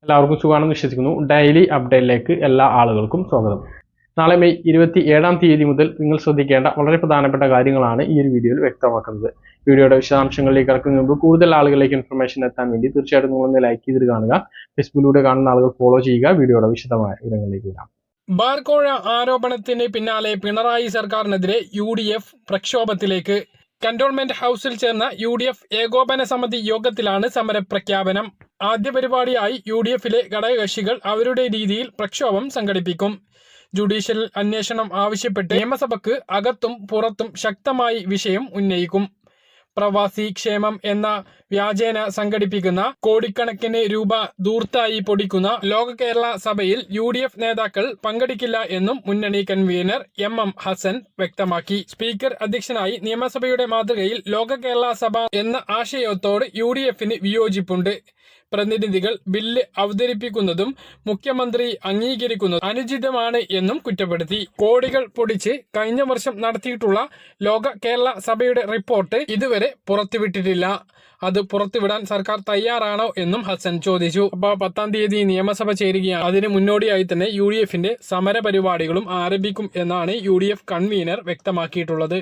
എല്ലാവർക്കും സുഖമാണെന്ന് വിശ്വസിക്കുന്നു. ഡെയിലി അപ്ഡേറ്റിലേക്ക് എല്ലാ ആളുകൾക്കും സ്വാഗതം. നാളെ മെയ് 27-ാം തീയതി മുതൽ നിങ്ങൾ ശ്രദ്ധിക്കേണ്ട വളരെ പ്രധാനപ്പെട്ട കാര്യങ്ങളാണ് ഈ ഒരു വീഡിയോയിൽ വ്യക്തമാക്കുന്നത്. വീഡിയോയുടെ വിശദാംശങ്ങളിലേക്ക് കടക്കുന്നതിന് മുമ്പ് കൂടുതൽ ആളുകളിലേക്ക് ഇൻഫർമേഷൻ എത്താൻ വേണ്ടി തീർച്ചയായിട്ടും നിങ്ങളൊന്ന് ലൈക്ക് ചെയ്തിട്ട് കാണുക. ഫേസ്ബുക്കിലൂടെ കാണുന്ന ആളുകൾ ഫോളോ ചെയ്യുക. വീഡിയോയുടെ വിശദമായ വിവരങ്ങളിലേക്ക് വരാം. ബാർക്കോഴ ആരോപണത്തിന് പിന്നാലെ പിണറായി സർക്കാരിനെതിരെ UDF പ്രക്ഷോഭത്തിലേക്ക്. കന്റോൺമെന്റ് ഹൌസിൽ ചേർന്ന UDF ഏകോപന സമിതി യോഗത്തിലാണ് സമരപ്രഖ്യാപനം. ആദ്യ പരിപാടിയായി UDFിലെ ഘടകകക്ഷികൾ അവരുടെ രീതിയിൽ പ്രക്ഷോഭം സംഘടിപ്പിക്കും. ജുഡീഷ്യൽ അന്വേഷണം ആവശ്യപ്പെട്ട് നിയമസഭയ്ക്ക് അകത്തും പുറത്തും ശക്തമായി വിഷയം ഉന്നയിക്കും. പ്രവാസി ക്ഷേമം എന്ന വ്യാജേന സംഘടിപ്പിക്കുന്ന കോടിക്കണക്കിന് രൂപ ധൂർത്തായി പൊടിക്കുന്ന ലോക കേരള സഭയിൽ UDF നേതാക്കൾ പങ്കെടുക്കില്ല എന്നും മുന്നണി കൺവീനർ MM ഹസൻ വ്യക്തമാക്കി. സ്പീക്കർ അധ്യക്ഷനായി നിയമസഭയുടെ മാതൃകയിൽ ലോക കേരള സഭ എന്ന ആശയത്തോട് UDFന് വിയോജിപ്പുണ്ട്. പ്രതിനിധികൾ ബില്ല് അവതരിപ്പിക്കുന്നതും മുഖ്യമന്ത്രി അംഗീകരിക്കുന്നതും അനുചിതമാണ് എന്നും കുറ്റപ്പെടുത്തി. കോടികൾ പൊടിച്ച് കഴിഞ്ഞ വർഷം നടത്തിയിട്ടുള്ള ലോക കേരള സഭയുടെ റിപ്പോർട്ട് ഇതുവരെ പുറത്തുവിട്ടിട്ടില്ല. അത് പുറത്തുവിടാൻ സർക്കാർ തയ്യാറാണോ എന്നും ഹസൻ ചോദിച്ചു. അപ്പോൾ 10-ാം തീയതി നിയമസഭ ചേരുകയാണ്. അതിന് മുന്നോടിയായി തന്നെ UDFന്റെ സമര പരിപാടികളും ആരംഭിക്കും എന്നാണ് UDF കൺവീനർ വ്യക്തമാക്കിയിട്ടുള്ളത്.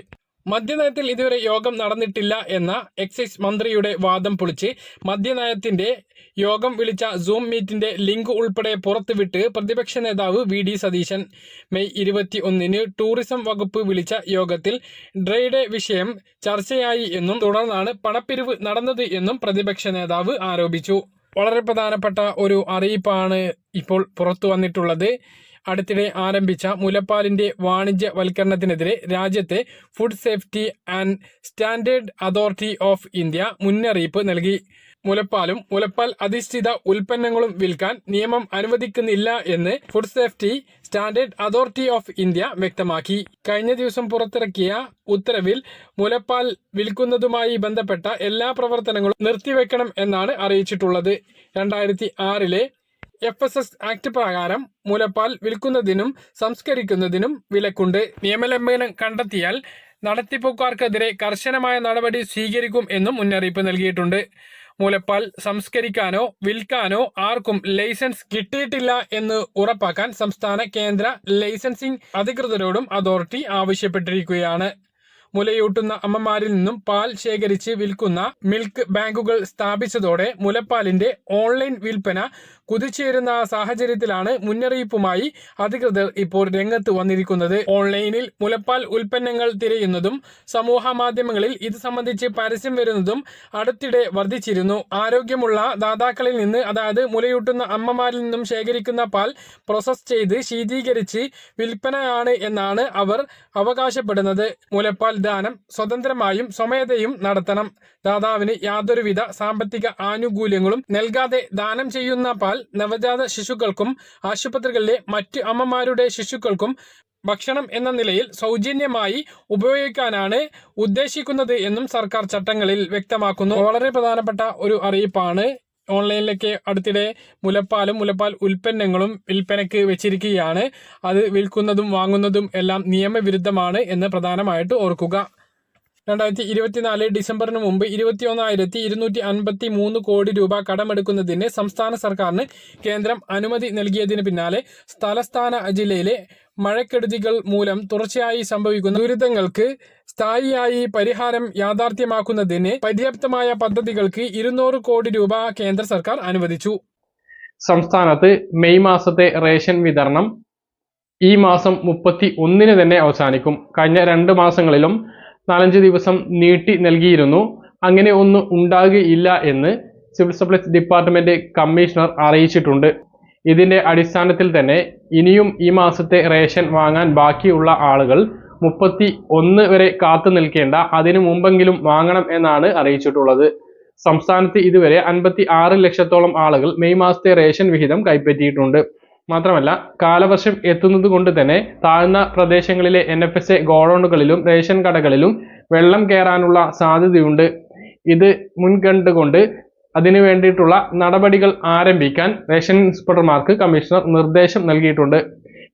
മദ്യനയത്തിൽ ഇതുവരെ യോഗം നടന്നിട്ടില്ല എന്ന എക്സൈസ് മന്ത്രിയുടെ വാദം പൊളിച്ച് മദ്യനയത്തിന്റെ യോഗം വിളിച്ച സൂം മീറ്റിന്റെ ലിങ്ക് ഉൾപ്പെടെ പുറത്തുവിട്ട് പ്രതിപക്ഷ നേതാവ് VD സതീശൻ. മെയ് 21-ന് ടൂറിസം വകുപ്പ് വിളിച്ച യോഗത്തിൽ ഡ്രൈഡേ വിഷയം ചർച്ചയായി എന്നും തുടർന്നാണ് പണപ്പിരിവ് നടന്നത് എന്നും പ്രതിപക്ഷ നേതാവ് ആരോപിച്ചു. വളരെ പ്രധാനപ്പെട്ട ഒരു അറിയിപ്പാണ് ഇപ്പോൾ പുറത്തു വന്നിട്ടുള്ളത്. അടുത്തിടെ ആരംഭിച്ച മുലപ്പാലിന്റെ വാണിജ്യവൽക്കരണത്തിനെതിരെ രാജ്യത്തെ food safety and standard authority of India മുന്നറിയിപ്പ് നൽകി. മുലപ്പാലും മുലപ്പാൽ അധിഷ്ഠിത ഉൽപ്പന്നങ്ങളും വിൽക്കാൻ നിയമം അനുവദിക്കുന്നില്ല എന്ന് food safety standard authority of India വ്യക്തമാക്കി. കഴിഞ്ഞ ദിവസം പുറത്തിറക്കിയ ഉത്തരവിൽ മുലപ്പാൽ വിൽക്കുന്നതുമായി ബന്ധപ്പെട്ട എല്ലാ പ്രവർത്തനങ്ങളും നിർത്തിവെക്കണം എന്നാണ് അറിയിച്ചിട്ടുള്ളത്. 2006-ലെ FSS ആക്ട് പ്രകാരം മുലപ്പാൽ വിൽക്കുന്നതിനും സംസ്കരിക്കുന്നതിനും വിലക്കുണ്ട്. നിയമലംഘനം കണ്ടെത്തിയാൽ നടത്തിപ്പുകാർക്കെതിരെ കർശനമായ നടപടി സ്വീകരിക്കും എന്നും മുന്നറിയിപ്പ് നൽകിയിട്ടുണ്ട്. മുലപ്പാൽ സംസ്കരിക്കാനോ വിൽക്കാനോ ആർക്കും ലൈസൻസ് കിട്ടിയിട്ടില്ല എന്ന് ഉറപ്പാക്കാൻ സംസ്ഥാന കേന്ദ്ര ലൈസൻസിംഗ് അധികൃതരോടും അതോറിറ്റി ആവശ്യപ്പെട്ടിരിക്കുകയാണ്. മുലയൂട്ടുന്ന അമ്മമാരിൽ നിന്നും പാൽ ശേഖരിച്ച് വിൽക്കുന്ന മിൽക്ക് ബാങ്കുകൾ സ്ഥാപിച്ചതോടെ മുലപ്പാലിന്റെ ഓൺലൈൻ വിൽപ്പന കുതിച്ചുയരുന്ന സാഹചര്യത്തിലാണ് മുന്നറിയിപ്പുമായി അധികൃതർ ഇപ്പോൾ രംഗത്ത് വന്നിരിക്കുന്നത്. ഓൺലൈനിൽ മുലപ്പാൽ ഉൽപ്പന്നങ്ങൾ തിരയുന്നതും സമൂഹ മാധ്യമങ്ങളിൽ ഇത് സംബന്ധിച്ച് പരസ്യം വരുന്നതും അടുത്തിടെ വർദ്ധിച്ചിരുന്നു. ആരോഗ്യമുള്ള ദാതാക്കളിൽ നിന്ന്, അതായത് മുലയൂട്ടുന്ന അമ്മമാരിൽ നിന്നും ശേഖരിക്കുന്ന പാൽ പ്രോസസ് ചെയ്ത് ശീതീകരിച്ച് വിൽപ്പനയാണ് എന്നാണ് അവർ അവകാശപ്പെടുന്നത്. മുലപ്പാൽ ദാനം സ്വതന്ത്രമായും സ്വമേധയും നടത്തണം. ദാതാവിന് യാതൊരുവിധ സാമ്പത്തിക ആനുകൂല്യങ്ങളും നൽകാതെ ദാനം ചെയ്യുന്ന പാൽ നവജാത ശിശുക്കൾക്കും ആശുപത്രികളിലെ മറ്റ് അമ്മമാരുടെ ശിശുക്കൾക്കും ഭക്ഷണം എന്ന നിലയിൽ സൗജന്യമായി ഉപയോഗിക്കാനാണ് ഉദ്ദേശിക്കുന്നത് എന്നും സർക്കാർ ചട്ടങ്ങളിൽ വ്യക്തമാക്കുന്നു. വളരെ പ്രധാനപ്പെട്ട ഒരു അറിയിപ്പാണ്. ഓൺലൈനിലേക്ക് അടുത്തിടെ മുലപ്പാലും മുലപ്പാൽ ഉൽപ്പന്നങ്ങളും വിൽപ്പനയ്ക്ക് വെച്ചിരിക്കുകയാണ്. അത് വിൽക്കുന്നതും വാങ്ങുന്നതും എല്ലാം നിയമവിരുദ്ധമാണ് എന്ന് പ്രധാനമായിട്ട് ഓർക്കുക. 2024 ഡിസംബറിന് മുമ്പ് 21,253 കോടി രൂപ കടമെടുക്കുന്നതിന് സംസ്ഥാന സർക്കാരിന് കേന്ദ്രം അനുമതി നൽകിയതിന് പിന്നാലെ തലസ്ഥാന ജില്ലയിലെ മഴക്കെടുതികൾ മൂലം തുടർച്ചയായി സംഭവിക്കുന്ന ദുരിതങ്ങൾക്ക് സ്ഥായിയായി പരിഹാരം യാഥാർത്ഥ്യമാക്കുന്നതിന് പര്യാപ്തമായ പദ്ധതികൾക്ക് 200 കോടി രൂപ കേന്ദ്ര സർക്കാർ അനുവദിച്ചു. സംസ്ഥാനത്ത് മെയ് മാസത്തെ റേഷൻ വിതരണം ഈ മാസം 31-ന് തന്നെ അവസാനിക്കും. കഴിഞ്ഞ 2 മാസങ്ങളിലും 4-5 ദിവസം നീട്ടി നൽകിയിരുന്നു. അങ്ങനെ ഒന്നും ഉണ്ടാകുകയില്ല എന്ന് സിവിൽ സപ്ലൈസ് ഡിപ്പാർട്ട്മെന്റ് കമ്മീഷണർ അറിയിച്ചിട്ടുണ്ട്. ഇതിന്റെ അടിസ്ഥാനത്തിൽ തന്നെ ഇനിയും ഈ മാസത്തെ റേഷൻ വാങ്ങാൻ ബാക്കിയുള്ള ആളുകൾ 31 വരെ കാത്തു നിൽക്കേണ്ട, അതിനു മുമ്പെങ്കിലും വാങ്ങണം എന്നാണ് അറിയിച്ചിട്ടുള്ളത്. സംസ്ഥാനത്ത് ഇതുവരെ 56 ലക്ഷത്തോളം ആളുകൾ മെയ് മാസത്തെ റേഷൻ വിഹിതം കൈപ്പറ്റിയിട്ടുണ്ട്. മാത്രമല്ല, കാലവർഷം എത്തുന്നത് കൊണ്ട് തന്നെ താഴ്ന്ന പ്രദേശങ്ങളിലെ NFSA ഗോഡൌണുകളിലും റേഷൻ കടകളിലും വെള്ളം കയറാനുള്ള സാധ്യതയുണ്ട്. ഇത് മുൻകണ്ടുകൊണ്ട് അതിനു വേണ്ടിയിട്ടുള്ള നടപടികൾ ആരംഭിക്കാൻ റേഷൻ ഇൻസ്പെക്ടർമാർക്ക് കമ്മീഷണർ നിർദ്ദേശം നൽകിയിട്ടുണ്ട്.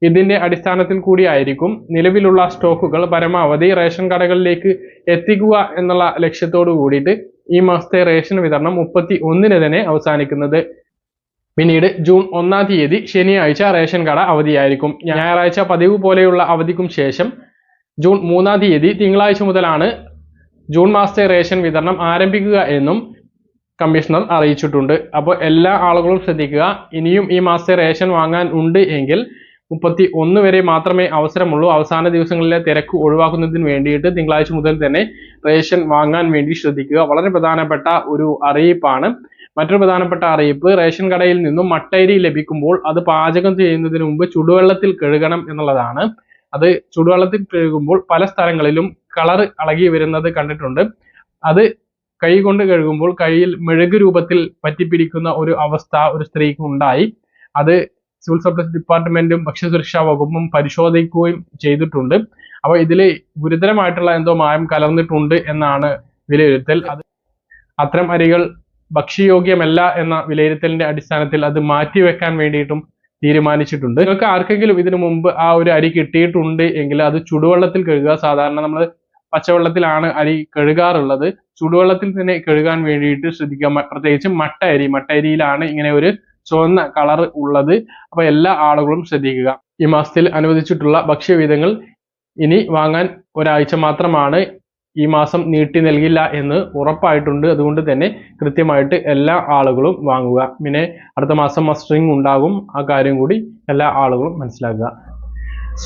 ഇതിന്റെ അടിസ്ഥാനത്തിൽ കൂടിയായിരിക്കും നിലവിലുള്ള സ്റ്റോക്കുകൾ പരമാവധി റേഷൻ കടകളിലേക്ക് എത്തിക്കുക എന്നുള്ള ലക്ഷ്യത്തോടു കൂടിയിട്ട് ഈ മാസത്തെ റേഷൻ വിതരണം 31-ന് തന്നെ അവസാനിക്കുന്നത്. പിന്നീട് ജൂൺ 1-ാം തീയതി ശനിയാഴ്ച റേഷൻ കട അവധിയായിരിക്കും. ഞായറാഴ്ച പതിവ് പോലെയുള്ള അവധിക്കും ശേഷം ജൂൺ 3-ാം തീയതി തിങ്കളാഴ്ച മുതലാണ് ജൂൺ മാസത്തെ റേഷൻ വിതരണം ആരംഭിക്കുക എന്നും കമ്മീഷണർ അറിയിച്ചിട്ടുണ്ട്. അപ്പോൾ എല്ലാ ആളുകളും ശ്രദ്ധിക്കുക. ഇനിയും ഈ മാസത്തെ റേഷൻ വാങ്ങാൻ ഉണ്ട് എങ്കിൽ 31 വരെ മാത്രമേ അവസരമുള്ളൂ. അവസാന ദിവസങ്ങളിലെ തിരക്ക് ഒഴിവാക്കുന്നതിന് വേണ്ടിയിട്ട് തിങ്കളാഴ്ച മുതൽ തന്നെ റേഷൻ വാങ്ങാൻ വേണ്ടി ശ്രദ്ധിക്കുക. വളരെ പ്രധാനപ്പെട്ട ഒരു അറിയിപ്പാണ്. മറ്റൊരു പ്രധാനപ്പെട്ട അറിയിപ്പ്, റേഷൻ കടയിൽ നിന്നും മട്ടയരി ലഭിക്കുമ്പോൾ അത് പാചകം ചെയ്യുന്നതിന് മുമ്പ് ചുടുവെള്ളത്തിൽ കഴുകണം എന്നുള്ളതാണ്. അത് ചുടുവെള്ളത്തിൽ കഴുകുമ്പോൾ പല സ്ഥലങ്ങളിലും കളർ ഇളകി വരുന്നത് കണ്ടിട്ടുണ്ട്. അത് കൈ കൊണ്ട് കഴുകുമ്പോൾ കൈയിൽ മെഴുക് രൂപത്തിൽ പറ്റിപ്പിടിക്കുന്ന ഒരു അവസ്ഥ ഒരു സ്ത്രീക്ക് ഉണ്ടായി. അത് സിവിൽ സപ്ലൈസ് ഡിപ്പാർട്ട്മെന്റും ഭക്ഷ്യസുരക്ഷാ വകുപ്പും പരിശോധിക്കുകയും ചെയ്തിട്ടുണ്ട്. അപ്പോൾ ഇതിൽ ഗുരുതരമായിട്ടുള്ള എന്തോ മായം കലർന്നിട്ടുണ്ട് എന്നാണ് വിലയിരുത്തൽ. അത്തരം അരികൾ ഭക്ഷ്യയോഗ്യമല്ല എന്ന വിലയിരുത്തലിന്റെ അടിസ്ഥാനത്തിൽ അത് മാറ്റിവെക്കാൻ വേണ്ടിയിട്ടും തീരുമാനിച്ചിട്ടുണ്ട്. നിങ്ങൾക്ക് ആർക്കെങ്കിലും ഇതിനു മുമ്പ് ആ ഒരു അരി കിട്ടിയിട്ടുണ്ട് എങ്കിൽ അത് ചുടുവെള്ളത്തിൽ കഴുകുക. സാധാരണ നമ്മൾ പച്ചവെള്ളത്തിലാണ് അരി കഴുകാറുള്ളത്. ചുടുവെള്ളത്തിൽ തന്നെ കഴുകാൻ വേണ്ടിയിട്ട് ശ്രദ്ധിക്കുക. പ്രത്യേകിച്ച് മട്ടയരിയിലാണ് ഇങ്ങനെ ഒരു ചുവന്ന കളർ ഉള്ളത്. അപ്പൊ എല്ലാ ആളുകളും ശ്രദ്ധിക്കുക. ഈ മാസത്തിൽ അനുവദിച്ചിട്ടുള്ള ഭക്ഷ്യവിധങ്ങൾ ഇനി വാങ്ങാൻ ഒരാഴ്ച മാത്രമാണ്. ഈ മാസം നീട്ടി നൽകില്ല എന്ന് ഉറപ്പായിട്ടുണ്ട്. അതുകൊണ്ട് തന്നെ കൃത്യമായിട്ട് എല്ലാ ആളുകളും വാങ്ങുക. പിന്നെ അടുത്ത മാസം മസ്റ്ററിംഗ് ഉണ്ടാകും. ആ കാര്യം കൂടി എല്ലാ ആളുകളും മനസ്സിലാക്കുക.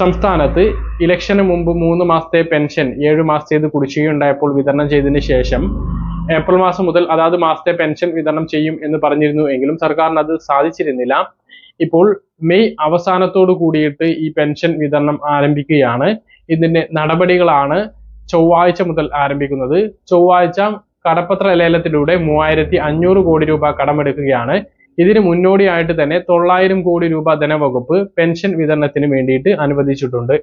സംസ്ഥാനത്ത് ഇലക്ഷന് മുമ്പ് 3 മാസത്തെ പെൻഷൻ 7 മാസത്തേത് കുടിശ്ശികയുണ്ടായപ്പോൾ വിതരണം ചെയ്തതിന് ശേഷം ഏപ്രിൽ മാസം മുതൽ അതാത് മാസത്തെ പെൻഷൻ വിതരണം ചെയ്യും എന്ന് പറഞ്ഞിരുന്നു എങ്കിലും സർക്കാരിന് അത് സാധിച്ചിരുന്നില്ല. ഇപ്പോൾ മെയ് അവസാനത്തോടു കൂടിയിട്ട് ഈ പെൻഷൻ വിതരണം ആരംഭിക്കുകയാണ്. ഇതിന്റെ നടപടികളാണ് ചൊവ്വാഴ്ച മുതൽ ആരംഭിക്കുന്നത്. ചൊവ്വാഴ്ച കടപ്പത്ര ലേലത്തിലൂടെ 3500 കോടി രൂപ കടമെടുക്കുകയാണ്. ഇതിന് മുന്നോടിയായിട്ട് തന്നെ 900 കോടി രൂപ ധനവകുപ്പ് പെൻഷൻ വിതരണത്തിന് വേണ്ടിയിട്ട് അനുവദിച്ചിട്ടുണ്ട്.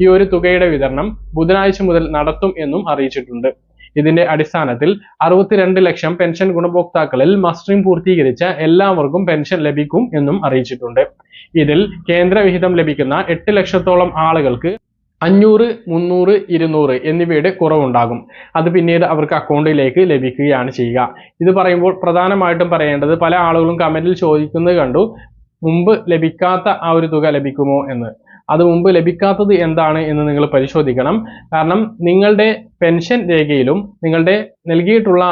ഈ ഒരു തുകയുടെ വിതരണം ബുധനാഴ്ച മുതൽ നടത്തും എന്നും അറിയിച്ചിട്ടുണ്ട്. ഇതിന്റെ അടിസ്ഥാനത്തിൽ 62 ലക്ഷം പെൻഷൻ ഗുണഭോക്താക്കളിൽ മസ്റ്ററിംഗ് പൂർത്തീകരിച്ച എല്ലാവർക്കും പെൻഷൻ ലഭിക്കും എന്നും അറിയിച്ചിട്ടുണ്ട്. ഇതിൽ കേന്ദ്രവിഹിതം ലഭിക്കുന്ന 8 ലക്ഷത്തോളം ആളുകൾക്ക് 500, 300, 200 എന്നിവയുടെ കുറവുണ്ടാകും. അത് പിന്നീട് അവർക്ക് അക്കൗണ്ടിലേക്ക് ലഭിക്കുകയാണ് ചെയ്യുക. ഇത് പറയുമ്പോൾ പ്രധാനമായിട്ടും പറയേണ്ടത്, പല ആളുകളും കമന്റിൽ ചോദിക്കുന്നത് കണ്ടു, മുമ്പ് ലഭിക്കാത്ത ആ ഒരു തുക ലഭിക്കുമോ എന്ന്. അത് മുമ്പ് ലഭിക്കാത്തത് എന്താണ് എന്ന് നിങ്ങൾ പരിശോധിക്കണം. കാരണം നിങ്ങളുടെ പെൻഷൻ രേഖയിലും നിങ്ങളുടെ നൽകിയിട്ടുള്ള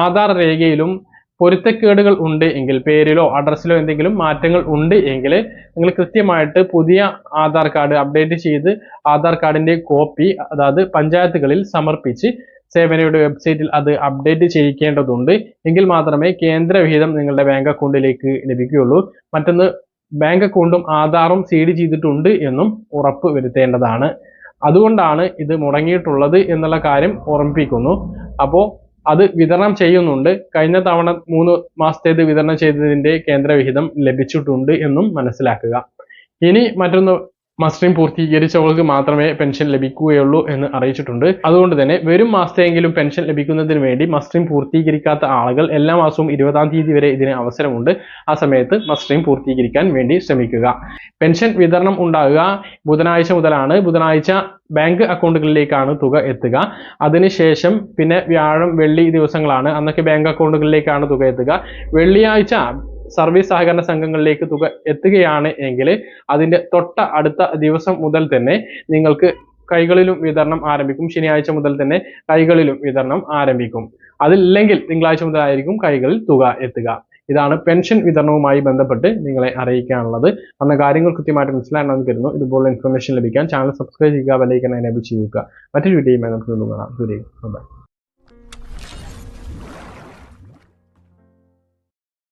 ആധാർ രേഖയിലും പൊരുത്തക്കേടുകൾ ഉണ്ട് എങ്കിൽ, പേരിലോ അഡ്രസ്സിലോ എന്തെങ്കിലും മാറ്റങ്ങൾ ഉണ്ട് എങ്കിൽ നിങ്ങൾ കൃത്യമായിട്ട് പുതിയ ആധാർ കാർഡ് അപ്ഡേറ്റ് ചെയ്ത് ആധാർ കാർഡിന്റെ കോപ്പി അതായത് പഞ്ചായത്തുകളിൽ സമർപ്പിച്ച് സേവനയുടെ വെബ്സൈറ്റിൽ അത് അപ്ഡേറ്റ് ചെയ്യിക്കേണ്ടതുണ്ട്. എങ്കിൽ മാത്രമേ കേന്ദ്രവിഹിതം നിങ്ങളുടെ ബാങ്ക് അക്കൗണ്ടിലേക്ക് ലഭിക്കുകയുള്ളൂ. മറ്റൊന്ന്, ബാങ്ക് അക്കൗണ്ടും ആധാറും സീഡ് ചെയ്തിട്ടുണ്ട് എന്നും ഉറപ്പ് വരുത്തേണ്ടതാണ്. അതുകൊണ്ടാണ് ഇത് മുടങ്ങിയിട്ടുള്ളത് എന്നുള്ള കാര്യം ഓർമ്മിപ്പിക്കുന്നു. അപ്പോൾ അത് വിതരണം ചെയ്യുന്നുണ്ട്. കഴിഞ്ഞ തവണ 3 മാസത്തേത് വിതരണം ചെയ്തതിന്റെ കേന്ദ്രവിഹിതം ലഭിച്ചിട്ടുണ്ട് എന്നും മനസ്സിലാക്കുക. ഇനി മറ്റൊന്ന്, മസ്റ്ററിംഗ് പൂർത്തീകരിച്ചവർക്ക് മാത്രമേ പെൻഷൻ ലഭിക്കുകയുള്ളൂ എന്ന് അറിയിച്ചിട്ടുണ്ട്. അതുകൊണ്ട് തന്നെ വരും മാസത്തെയെങ്കിലും പെൻഷൻ ലഭിക്കുന്നതിന് വേണ്ടി മസ്റ്ററിംഗ് പൂർത്തീകരിക്കാത്ത ആളുകൾ എല്ലാ മാസവും 20-ാം തീയതി വരെ ഇതിന് അവസരമുണ്ട്. ആ സമയത്ത് മസ്റ്ററിംഗ് പൂർത്തീകരിക്കാൻ വേണ്ടി ശ്രമിക്കുക. പെൻഷൻ വിതരണം ഉണ്ടാകുക ബുധനാഴ്ച മുതലാണ്. ബുധനാഴ്ച ബാങ്ക് അക്കൗണ്ടുകളിലേക്കാണ് തുക എത്തുക. അതിനുശേഷം പിന്നെ വ്യാഴം, വെള്ളി ദിവസങ്ങളാണ്. അന്നൊക്കെ ബാങ്ക് അക്കൗണ്ടുകളിലേക്കാണ് തുക എത്തുക. വെള്ളിയാഴ്ച സർവീസ് സഹകരണ സംഘങ്ങളിലേക്ക് തുക എത്തുകയാണ് എങ്കിൽ അതിന്റെ തൊട്ട അടുത്ത ദിവസം മുതൽ തന്നെ നിങ്ങൾക്ക് കൈകളിലും വിതരണം ആരംഭിക്കും. ശനിയാഴ്ച മുതൽ തന്നെ കൈകളിലും വിതരണം ആരംഭിക്കും. അതില്ലെങ്കിൽ തിങ്കളാഴ്ച മുതലായിരിക്കും കൈകളിൽ തുക എത്തുക. ഇതാണ് പെൻഷൻ വിതരണവുമായി ബന്ധപ്പെട്ട് നിങ്ങളെ അറിയിക്കാനുള്ളത്. അന്ന കാര്യങ്ങൾ കൃത്യമായിട്ട് മനസ്സിലാണെന്ന് കരുതുന്നു. ഇതുപോലുള്ള ഇൻഫർമേഷൻ ലഭിക്കാൻ ചാനൽ സബ്സ്ക്രൈബ് ചെയ്യുക, ബെൽ ഐക്കൺ എനേബിൾ ചെയ്യുക. മറ്റൊരു വീഡിയോയുമായി നമുക്ക് വീണ്ടും കാണാം.